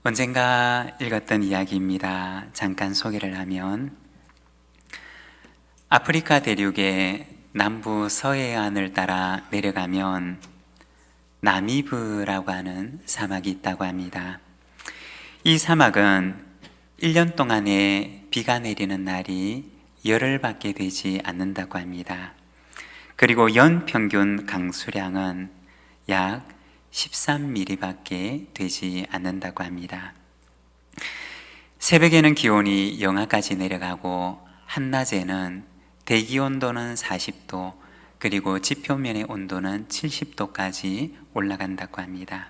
언젠가 읽었던 이야기입니다. 잠깐 소개를 하면 아프리카 대륙의 남부 서해안을 따라 내려가면 나미브라고 하는 사막이 있다고 합니다. 이 사막은 1년 동안에 비가 내리는 날이 열흘밖에 되지 않는다고 합니다. 그리고 연평균 강수량은 약 13mm밖에 되지 않는다고 합니다. 새벽에는 기온이 영하까지 내려가고 한낮에는 대기 온도는 40도 그리고 지표면의 온도는 70도까지 올라간다고 합니다.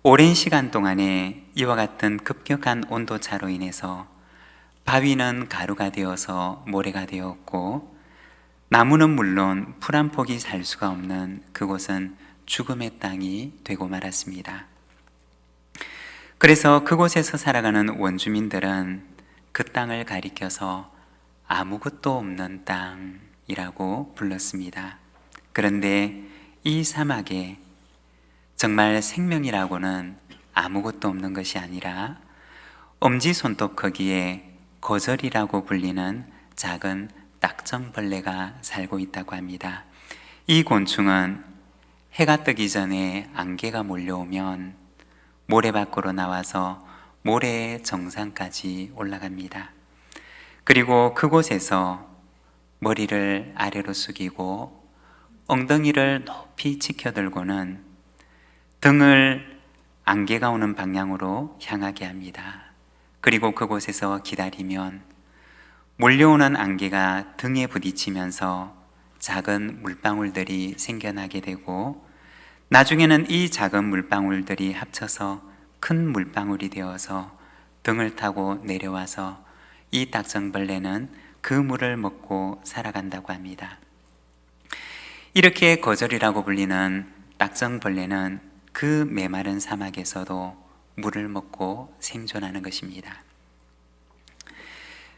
오랜 시간 동안에 이와 같은 급격한 온도차로 인해서 바위는 가루가 되어서 모래가 되었고, 나무는 물론 풀 한 폭이 살 수가 없는 그곳은 죽음의 땅이 되고 말았습니다. 그래서 그곳에서 살아가는 원주민들은 그 땅을 가리켜서 아무것도 없는 땅이라고 불렀습니다. 그런데 이 사막에 정말 생명이라고는 아무것도 없는 것이 아니라 엄지손톱 크기의 거절이라고 불리는 작은 딱정벌레가 살고 있다고 합니다. 이 곤충은 해가 뜨기 전에 안개가 몰려오면 모래 밖으로 나와서 모래의 정상까지 올라갑니다. 그리고 그곳에서 머리를 아래로 숙이고 엉덩이를 높이 치켜들고는 등을 안개가 오는 방향으로 향하게 합니다. 그리고 그곳에서 기다리면 몰려오는 안개가 등에 부딪히면서 작은 물방울들이 생겨나게 되고, 나중에는 이 작은 물방울들이 합쳐서 큰 물방울이 되어서 등을 타고 내려와서 이 딱정벌레는 그 물을 먹고 살아간다고 합니다. 이렇게 거절이라고 불리는 딱정벌레는 그 메마른 사막에서도 물을 먹고 생존하는 것입니다.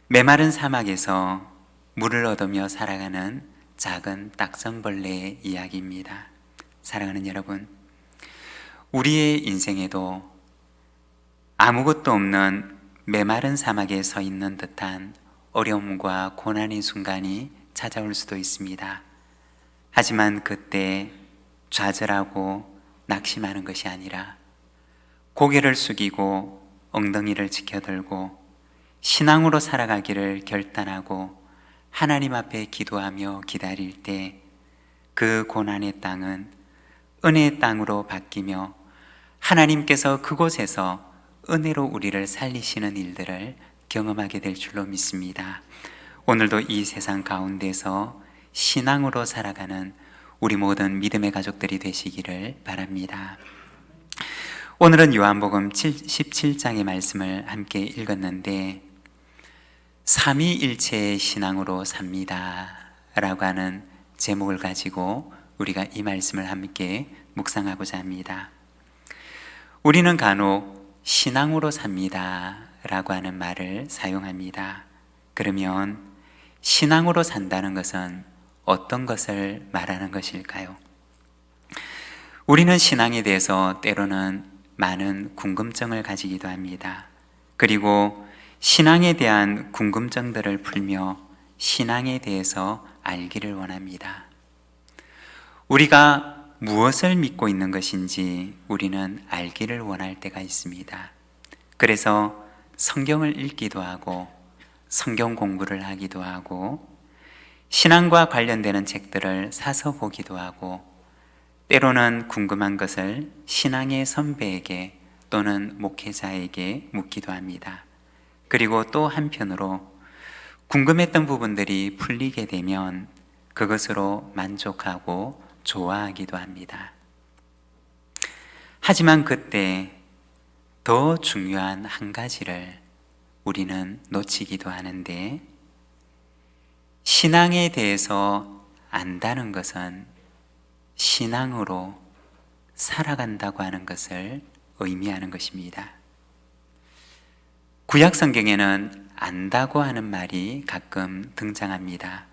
메마른 사막에서 물을 얻으며 살아가는 작은 딱정벌레의 이야기입니다. 사랑하는 여러분, 우리의 인생에도 아무것도 없는 메마른 사막에 서 있는 듯한 어려움과 고난의 순간이 찾아올 수도 있습니다. 하지만 그때 좌절하고 낙심하는 것이 아니라 고개를 숙이고 엉덩이를 치켜들고 신앙으로 살아가기를 결단하고 하나님 앞에 기도하며 기다릴 때 그 고난의 땅은 은혜의 땅으로 바뀌며 하나님께서 그곳에서 은혜로 우리를 살리시는 일들을 경험하게 될 줄로 믿습니다. 오늘도 이 세상 가운데서 신앙으로 살아가는 우리 모든 믿음의 가족들이 되시기를 바랍니다. 오늘은 요한복음 17장의 말씀을 함께 읽었는데, 삼위일체의 신앙으로 삽니다 라고 하는 제목을 가지고 우리가 이 말씀을 함께 묵상하고자 합니다. 우리는 간혹 신앙으로 삽니다 라고 하는 말을 사용합니다. 그러면 신앙으로 산다는 것은 어떤 것을 말하는 것일까요? 우리는 신앙에 대해서 때로는 많은 궁금증을 가지기도 합니다. 그리고 신앙에 대한 궁금증들을 풀며 신앙에 대해서 알기를 원합니다. 우리가 무엇을 믿고 있는 것인지 우리는 알기를 원할 때가 있습니다. 그래서 성경을 읽기도 하고 성경 공부를 하기도 하고 신앙과 관련되는 책들을 사서 보기도 하고, 때로는 궁금한 것을 신앙의 선배에게 또는 목회자에게 묻기도 합니다. 그리고 또 한편으로 궁금했던 부분들이 풀리게 되면 그것으로 만족하고 좋아하기도 합니다. 하지만 그때 더 중요한 한 가지를 우리는 놓치기도 하는데, 신앙에 대해서 안다는 것은 신앙으로 살아간다고 하는 것을 의미하는 것입니다. 구약 성경에는 안다고 하는 말이 가끔 등장합니다.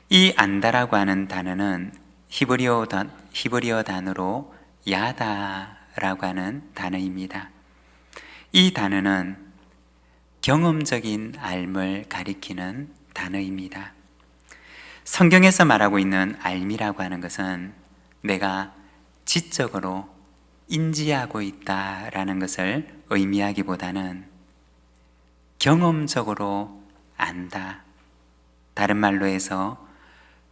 이 안다라고 하는 단어는 히브리어 단어로 야다 라고 하는 단어입니다. 이 단어는 경험적인 알을 가리키는 단어입니다. 성경에서 말하고 있는 알미라고 하는 것은 내가 지적으로 인지하고 있다라는 것을 의미하기보다는 경험적으로 안다. 다른 말로 해서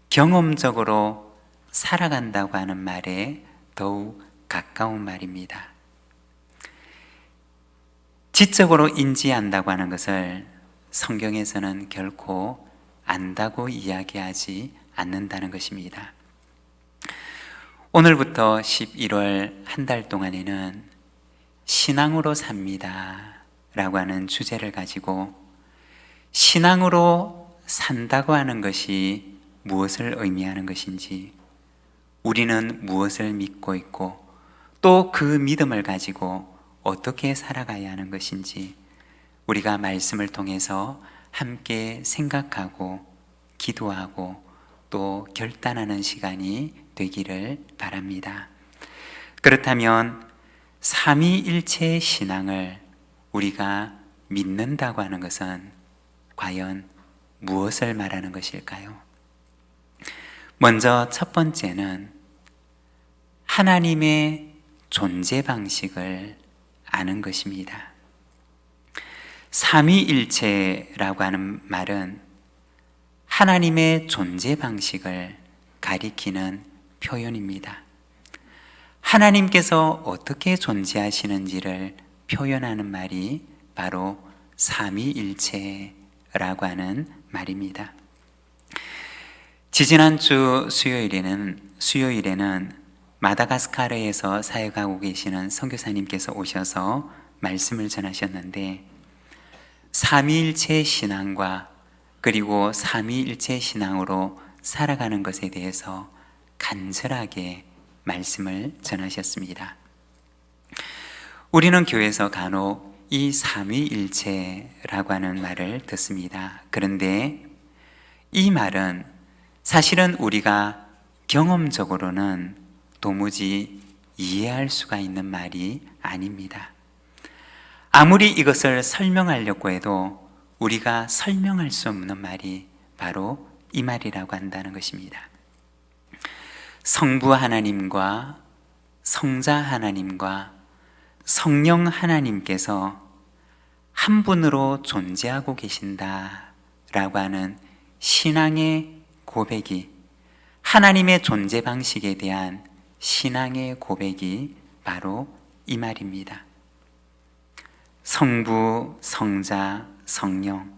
경험적으로 살아간다고 하는 말에 더욱 가까운 말입니다. 지적으로 인지한다고 하는 것을 성경에서는 결코 안다고 이야기하지 않는다는 것입니다. 오늘부터 11월 한 달 동안에는 신앙으로 삽니다 라고 하는 주제를 가지고 신앙으로 산다고 하는 것이 무엇을 의미하는 것인지, 우리는 무엇을 믿고 있고 또 그 믿음을 가지고 어떻게 살아가야 하는 것인지 우리가 말씀을 통해서 함께 생각하고 기도하고 또 결단하는 시간이 되기를 바랍니다. 그렇다면 삼위일체의 신앙을 우리가 믿는다고 하는 것은 과연 무엇을 말하는 것일까요? 먼저 첫 번째는 하나님의 존재 방식을 아는 것입니다. 삼위일체라고 하는 말은 하나님의 존재 방식을 가리키는 표현입니다. 하나님께서 어떻게 존재하시는지를 표현하는 말이 바로 삼위일체라고 하는 말입니다. 지지난주 수요일에는 마다가스카르에서 사역하고 계시는 선교사님께서 오셔서 말씀을 전하셨는데, 삼위일체 신앙과 그리고 삼위일체 신앙으로 살아가는 것에 대해서 간절하게 말씀을 전하셨습니다. 우리는 교회에서 간혹 이 삼위일체라고 하는 말을 듣습니다. 그런데 이 말은 사실은 우리가 경험적으로는 도무지 이해할 수가 있는 말이 아닙니다. 아무리 이것을 설명하려고 해도 우리가 설명할 수 없는 말이 바로 이 말이라고 한다는 것입니다. 성부 하나님과 성자 하나님과 성령 하나님께서 한 분으로 존재하고 계신다라고 하는 신앙의 고백이, 하나님의 존재 방식에 대한 신앙의 고백이 바로 이 말입니다. 성부, 성자, 성령,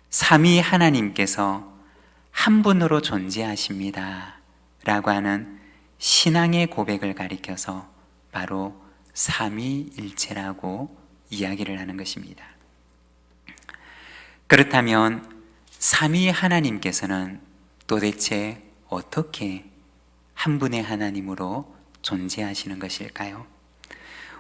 삼위 하나님께서 한 분으로 존재하십니다 라고 하는 신앙의 고백을 가리켜서 바로 삼위일체라고 이야기를 하는 것입니다. 그렇다면 삼위 하나님께서는 도대체 어떻게 한 분의 하나님으로 존재하시는 것일까요?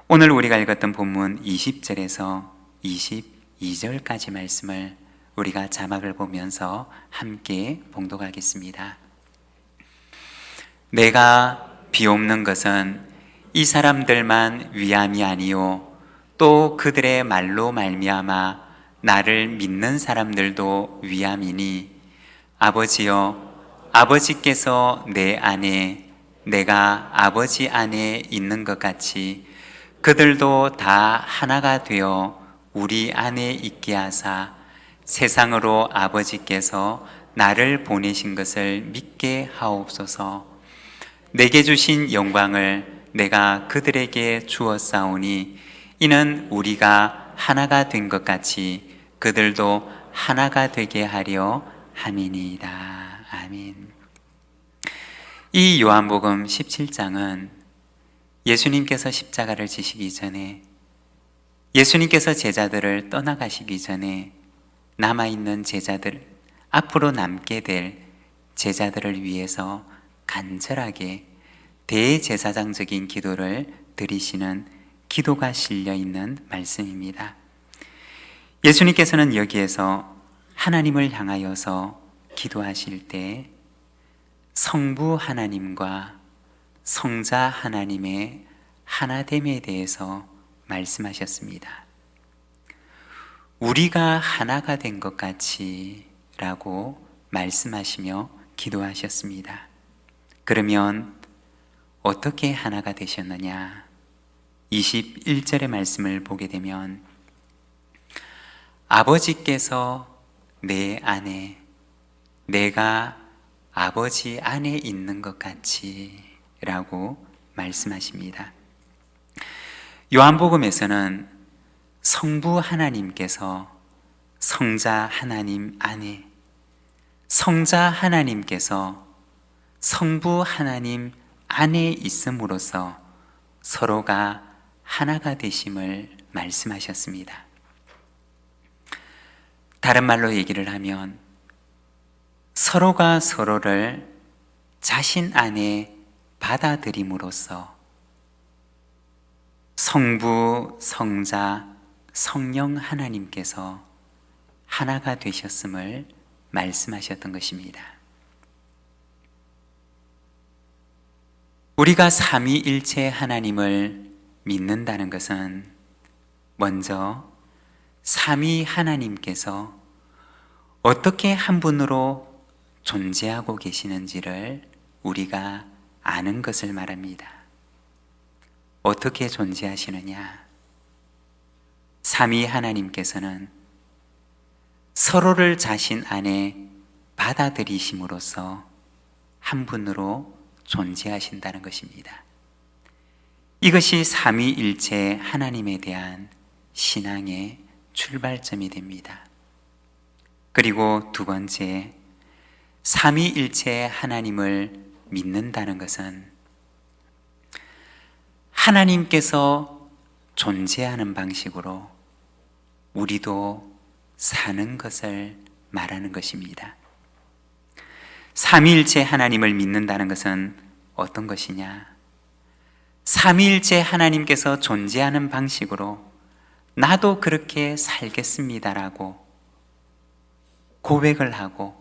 오늘 우리가 읽었던 본문 20절에서 22절까지 말씀을 우리가 자막을 보면서 함께 봉독하겠습니다. 내가 비옵는 것은 이 사람들만 위함이 아니요 또 그들의 말로 말미암아 나를 믿는 사람들도 위함이니, 아버지여, 아버지께서 내 안에 내가 아버지 안에 있는 것 같이 그들도 다 하나가 되어 우리 안에 있게 하사 세상으로 아버지께서 나를 보내신 것을 믿게 하옵소서. 내게 주신 영광을 내가 그들에게 주었사오니 이는 우리가 하나가 된 것 같이 그들도 하나가 되게 하려 함이니이다. 아멘. 이 요한복음 17장은 예수님께서 십자가를 지시기 전에, 예수님께서 제자들을 떠나가시기 전에 남아있는 제자들, 앞으로 남게 될 제자들을 위해서 간절하게 대제사장적인 기도를 드리시는 기도가 실려있는 말씀입니다. 예수님께서는 여기에서 하나님을 향하여서 기도하실 때 성부 하나님과 성자 하나님의 하나됨에 대해서 말씀하셨습니다. 우리가 하나가 된 것 같이 라고 말씀하시며 기도하셨습니다. 그러면 어떻게 하나가 되셨느냐? 21절의 말씀을 보게 되면 아버지께서 내 안에, 내가 아버지 안에 있는 것 같이 라고 말씀하십니다. 요한복음에서는 성부 하나님께서 성자 하나님 안에, 성자 하나님께서 성부 하나님 안에 있음으로써 서로가 하나가 되심을 말씀하셨습니다. 다른 말로 얘기를 하면 서로가 서로를 자신 안에 받아들임으로써 성부, 성자, 성령 하나님께서 하나가 되셨음을 말씀하셨던 것입니다. 우리가 삼위일체 하나님을 믿는다는 것은 먼저 삼위 하나님께서 어떻게 한 분으로 존재하고 계시는지를 우리가 아는 것을 말합니다. 어떻게 존재하시느냐? 삼위 하나님께서는 서로를 자신 안에 받아들이심으로써 한 분으로 존재하신다는 것입니다. 이것이 삼위일체 하나님에 대한 신앙의 출발점이 됩니다. 그리고 두 번째, 삼위일체 하나님을 믿는다는 것은 하나님께서 존재하는 방식으로 우리도 사는 것을 말하는 것입니다. 삼위일체 하나님을 믿는다는 것은 어떤 것이냐? 삼위일체 하나님께서 존재하는 방식으로 나도 그렇게 살겠습니다라고 고백을 하고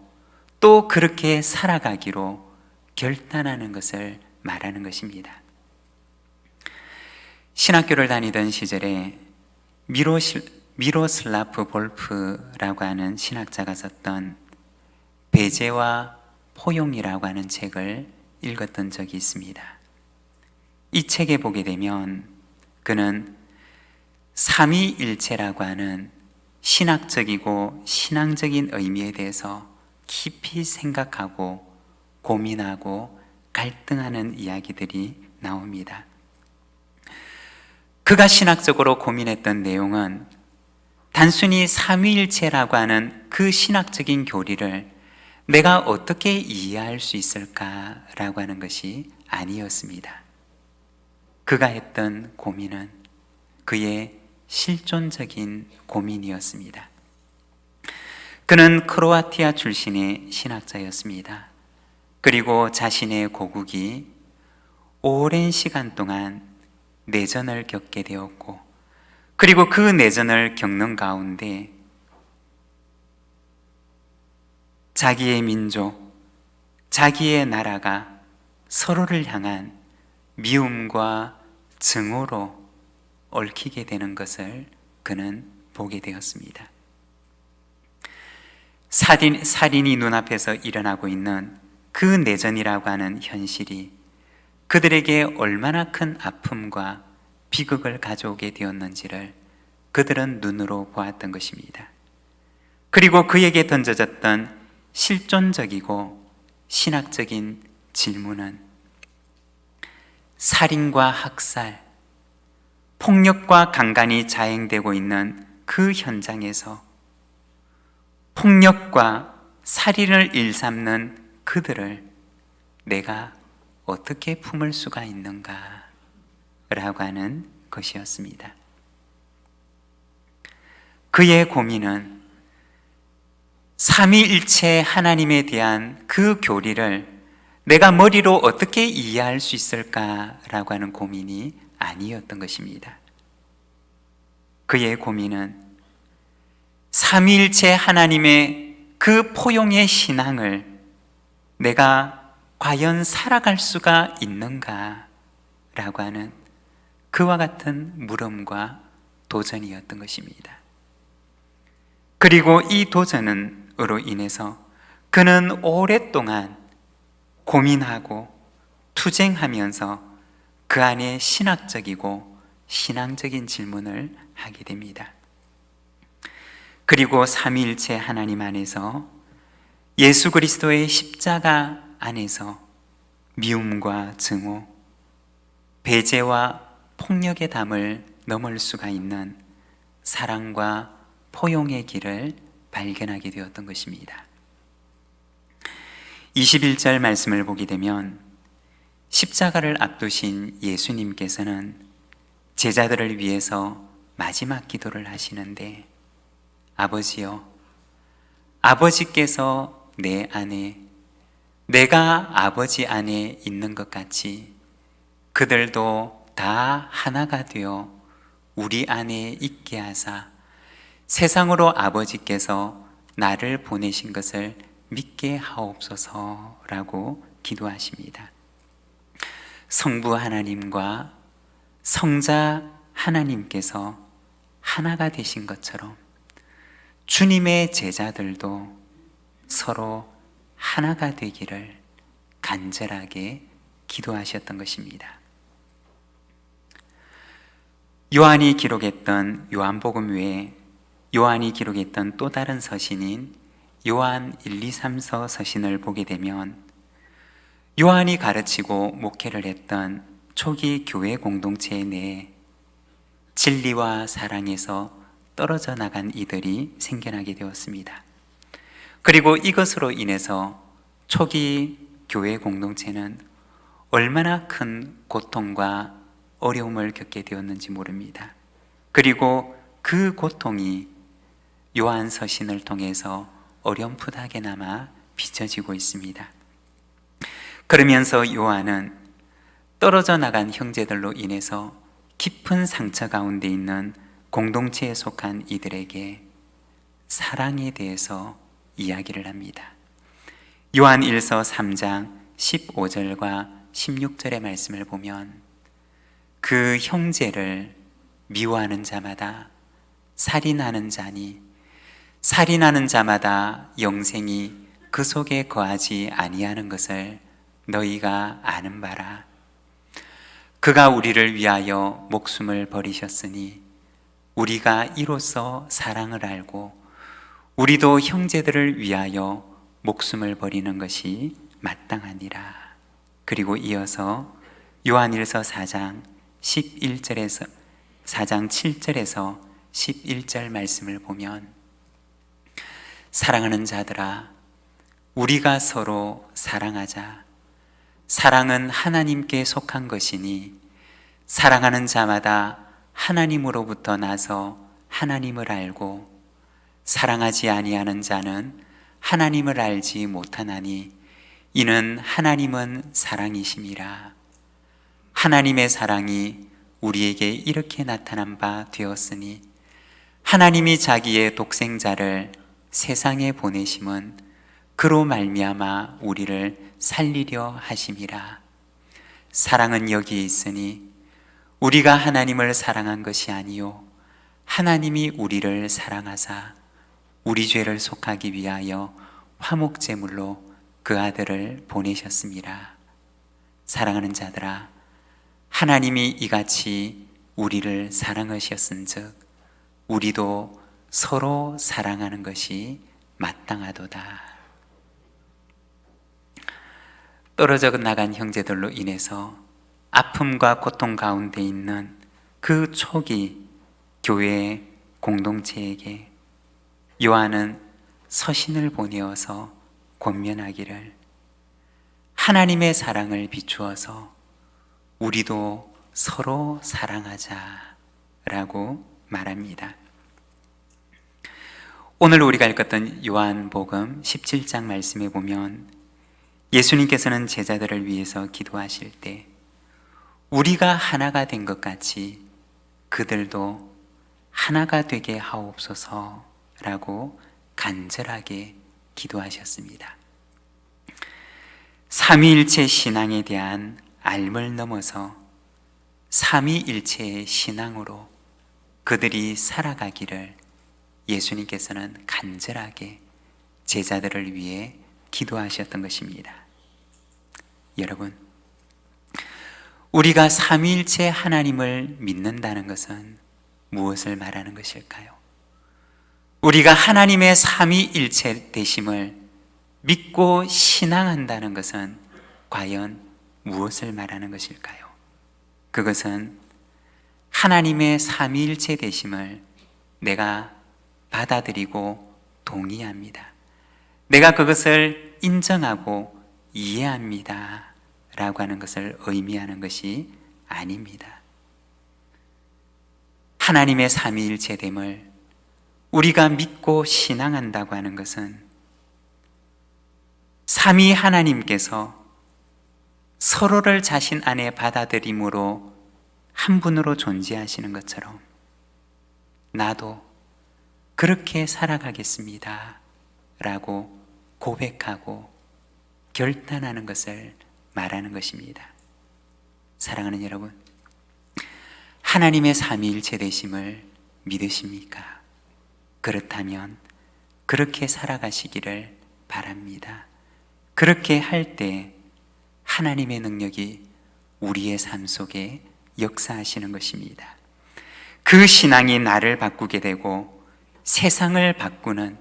또 그렇게 살아가기로 결단하는 것을 말하는 것입니다. 신학교를 다니던 시절에 미로슬라프 볼프라고 하는 신학자가 썼던 배제와 포용이라고 하는 책을 읽었던 적이 있습니다. 이 책에 보게 되면 그는 삼위일체라고 하는 신학적이고 신앙적인 의미에 대해서 깊이 생각하고 고민하고 갈등하는 이야기들이 나옵니다. 그가 신학적으로 고민했던 내용은 단순히 삼위일체라고 하는 그 신학적인 교리를 내가 어떻게 이해할 수 있을까라고 하는 것이 아니었습니다. 그가 했던 고민은 그의 실존적인 고민이었습니다. 그는 크로아티아 출신의 신학자였습니다. 그리고 자신의 고국이 오랜 시간 동안 내전을 겪게 되었고, 그리고 그 내전을 겪는 가운데 자기의 민족, 자기의 나라가 서로를 향한 미움과 증오로 얽히게 되는 것을 그는 보게 되었습니다. 살인이 눈앞에서 일어나고 있는 그 내전이라고 하는 현실이 그들에게 얼마나 큰 아픔과 비극을 가져오게 되었는지를 그들은 눈으로 보았던 것입니다. 그리고 그에게 던져졌던 실존적이고 신학적인 질문은 살인과 학살, 폭력과 강간이 자행되고 있는 그 현장에서 폭력과 살인을 일삼는 그들을 내가 어떻게 품을 수가 있는가? 라고 하는 것이었습니다. 그의 고민은 삼위일체 하나님에 대한 그 교리를 내가 머리로 어떻게 이해할 수 있을까라고 하는 고민이 아니었던 것입니다. 그의 고민은 삼위일체 하나님의 그 포용의 신앙을 내가 과연 살아갈 수가 있는가 라고 하는 그와 같은 물음과 도전이었던 것입니다. 그리고 이 도전으로 인해서 그는 오랫동안 고민하고 투쟁하면서 그 안에 신학적이고 신앙적인 질문을 하게 됩니다. 그리고 삼위일체 하나님 안에서 예수 그리스도의 십자가 안에서 미움과 증오, 배제와 폭력의 담을 넘을 수가 있는 사랑과 포용의 길을 발견하게 되었던 것입니다. 21절 말씀을 보게 되면 십자가를 앞두신 예수님께서는 제자들을 위해서 마지막 기도를 하시는데, 아버지여, 아버지께서 내 안에, 내가 아버지 안에 있는 것 같이 그들도 다 하나가 되어 우리 안에 있게 하사 세상으로 아버지께서 나를 보내신 것을 믿게 하옵소서라고 기도하십니다. 성부 하나님과 성자 하나님께서 하나가 되신 것처럼 주님의 제자들도 서로 하나가 되기를 간절하게 기도하셨던 것입니다. 요한이 기록했던 요한복음 외에 요한이 기록했던 또 다른 서신인 요한 1, 2, 3서 서신을 보게 되면 요한이 가르치고 목회를 했던 초기 교회 공동체 내에 진리와 사랑에서 떨어져 나간 이들이 생겨나게 되었습니다. 그리고 이것으로 인해서 초기 교회 공동체는 얼마나 큰 고통과 어려움을 겪게 되었는지 모릅니다. 그리고 그 고통이 요한 서신을 통해서 어렴풋하게나마 비춰지고 있습니다. 그러면서 요한은 떨어져 나간 형제들로 인해서 깊은 상처 가운데 있는 공동체에 속한 이들에게 사랑에 대해서 이야기를 합니다. 요한 1서 3장 15절과 16절의 말씀을 보면 그 형제를 미워하는 자마다 살인하는 자니 살인하는 자마다 영생이 그 속에 거하지 아니하는 것을 너희가 아는 바라. 그가 우리를 위하여 목숨을 버리셨으니 우리가 이로써 사랑을 알고 우리도 형제들을 위하여 목숨을 버리는 것이 마땅하니라. 그리고 이어서 요한일서 4장 11절에서 4장 7절에서 11절 말씀을 보면 사랑하는 자들아 우리가 서로 사랑하자. 사랑은 하나님께 속한 것이니 사랑하는 자마다 하나님으로부터 나서 하나님을 알고 사랑하지 아니하는 자는 하나님을 알지 못하나니 이는 하나님은 사랑이심이라. 하나님의 사랑이 우리에게 이렇게 나타난 바 되었으니 하나님이 자기의 독생자를 세상에 보내심은 그로 말미암아 우리를 살리려 하심이라. 사랑은 여기에 있으니 우리가 하나님을 사랑한 것이 아니요 하나님이 우리를 사랑하사 우리 죄를 속하기 위하여 화목제물로 그 아들을 보내셨습니다. 사랑하는 자들아 하나님이 이같이 우리를 사랑하셨은즉 우리도 서로 사랑하는 것이 마땅하도다. 떨어져 나간 형제들로 인해서 아픔과 고통 가운데 있는 그 초기 교회 공동체에게 요한은 서신을 보내어서 권면하기를 하나님의 사랑을 비추어서 우리도 서로 사랑하자라고 말합니다. 오늘 우리가 읽었던 요한복음 17장 말씀에 보면 예수님께서는 제자들을 위해서 기도하실 때 우리가 하나가 된 것 같이 그들도 하나가 되게 하옵소서라고 간절하게 기도하셨습니다. 삼위일체 신앙에 대한 알을 넘어서 삼위일체의 신앙으로 그들이 살아가기를 예수님께서는 간절하게 제자들을 위해 기도하셨던 것입니다. 여러분, 우리가 삼위일체 하나님을 믿는다는 것은 무엇을 말하는 것일까요? 우리가 하나님의 삼위일체 되심을 믿고 신앙한다는 것은 과연 무엇을 말하는 것일까요? 그것은 하나님의 삼위일체 되심을 내가 받아들이고 동의합니다. 내가 그것을 인정하고 이해합니다 라고 하는 것을 의미하는 것이 아닙니다. 하나님의 삼위일체됨을 우리가 믿고 신앙한다고 하는 것은 삼위 하나님께서 서로를 자신 안에 받아들임으로 한 분으로 존재하시는 것처럼 나도 그렇게 살아가겠습니다 라고 고백하고 결단하는 것을 말하는 것입니다. 사랑하는 여러분, 하나님의 삼위일체 되심을 믿으십니까? 그렇다면 그렇게 살아가시기를 바랍니다. 그렇게 할 때 하나님의 능력이 우리의 삶 속에 역사하시는 것입니다. 그 신앙이 나를 바꾸게 되고 세상을 바꾸는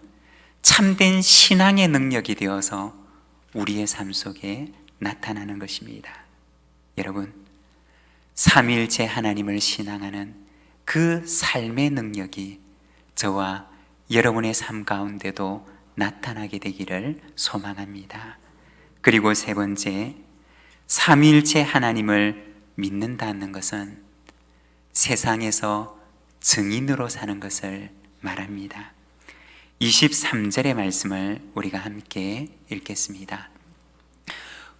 참된 신앙의 능력이 되어서 우리의 삶 속에 나타나는 것입니다. 여러분, 삼위일체 하나님을 신앙하는 그 삶의 능력이 저와 여러분의 삶 가운데도 나타나게 되기를 소망합니다. 그리고 세 번째, 삼위일체 하나님을 믿는다는 것은 세상에서 증인으로 사는 것을 말합니다. 23절의 말씀을 우리가 함께 읽겠습니다.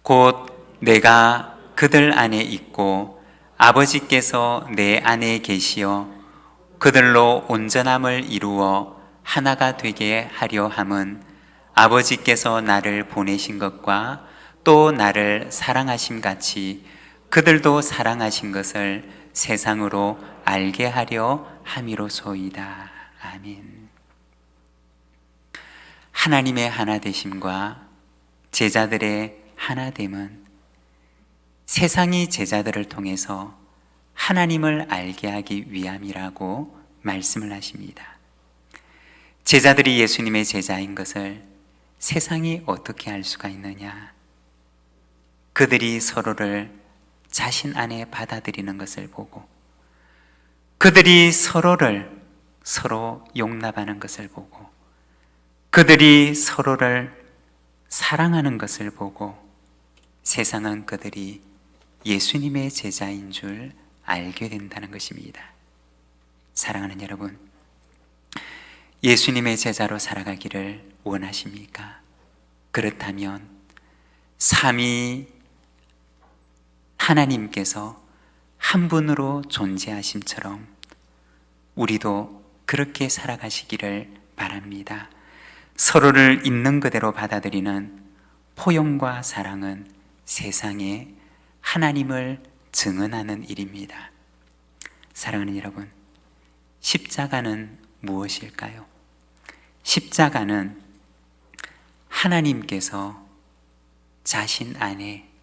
곧 내가 그들 안에 있고 아버지께서 내 안에 계시어 그들로 온전함을 이루어 하나가 되게 하려 함은 아버지께서 나를 보내신 것과 또 나를 사랑하심 같이 그들도 사랑하신 것을 세상으로 알게 하려 함이로소이다. 아멘. 하나님의 하나되심과 제자들의 하나됨은 세상이 제자들을 통해서 하나님을 알게 하기 위함이라고 말씀을 하십니다. 제자들이 예수님의 제자인 것을 세상이 어떻게 알 수가 있느냐? 그들이 서로를 자신 안에 받아들이는 것을 보고, 그들이 서로를 서로 용납하는 것을 보고, 그들이 서로를 사랑하는 것을 보고 세상은 그들이 예수님의 제자인 줄 알게 된다는 것입니다. 사랑하는 여러분, 예수님의 제자로 살아가기를 원하십니까? 그렇다면 삼위 하나님께서 한 분으로 존재하심처럼 우리도 그렇게 살아가시기를 바랍니다. 서로를 있는 그대로 받아들이는 포용과 사랑은 세상에 하나님을 증언하는 일입니다. 사랑하는 여러분, 십자가는 무엇일까요? 십자가는 하나님께서 자신 안에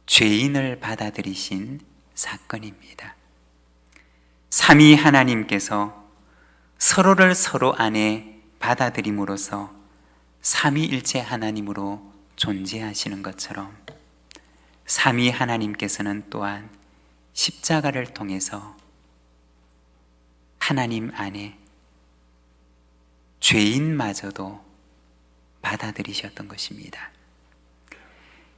죄인을 받아들이신 사건입니다. 삼위 하나님께서 서로를 서로 안에 받아들임으로써 삼위일체 하나님으로 존재하시는 것처럼 삼위 하나님께서는 또한 십자가를 통해서 하나님 안에 죄인마저도 받아들이셨던 것입니다.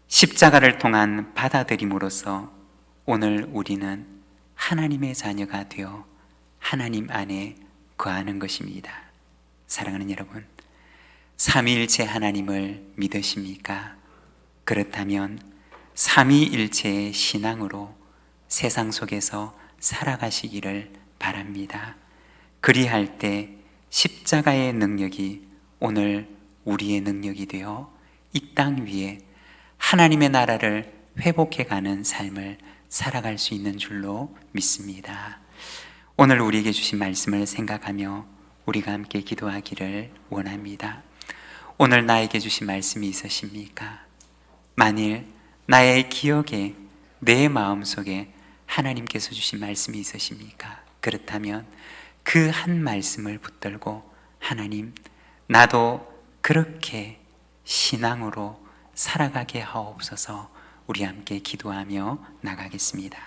십자가를 통한 받아들임으로써 오늘 우리는 하나님의 자녀가 되어 하나님 안에 거하는 것입니다. 사랑하는 여러분, 삼위일체 하나님을 믿으십니까? 그렇다면 삼위일체의 신앙으로 세상 속에서 살아가시기를 바랍니다. 그리할 때 십자가의 능력이 오늘 우리의 능력이 되어 이 땅 위에 하나님의 나라를 회복해가는 삶을 살아갈 수 있는 줄로 믿습니다. 오늘 우리에게 주신 말씀을 생각하며 우리가 함께 기도하기를 원합니다. 오늘 나에게 주신 말씀이 있으십니까? 만일 나의 기억에, 내 마음속에 하나님께서 주신 말씀이 있으십니까? 그렇다면 그 한 말씀을 붙들고 하나님, 나도 그렇게 신앙으로 살아가게 하옵소서. 우리 함께 기도하며 나가겠습니다.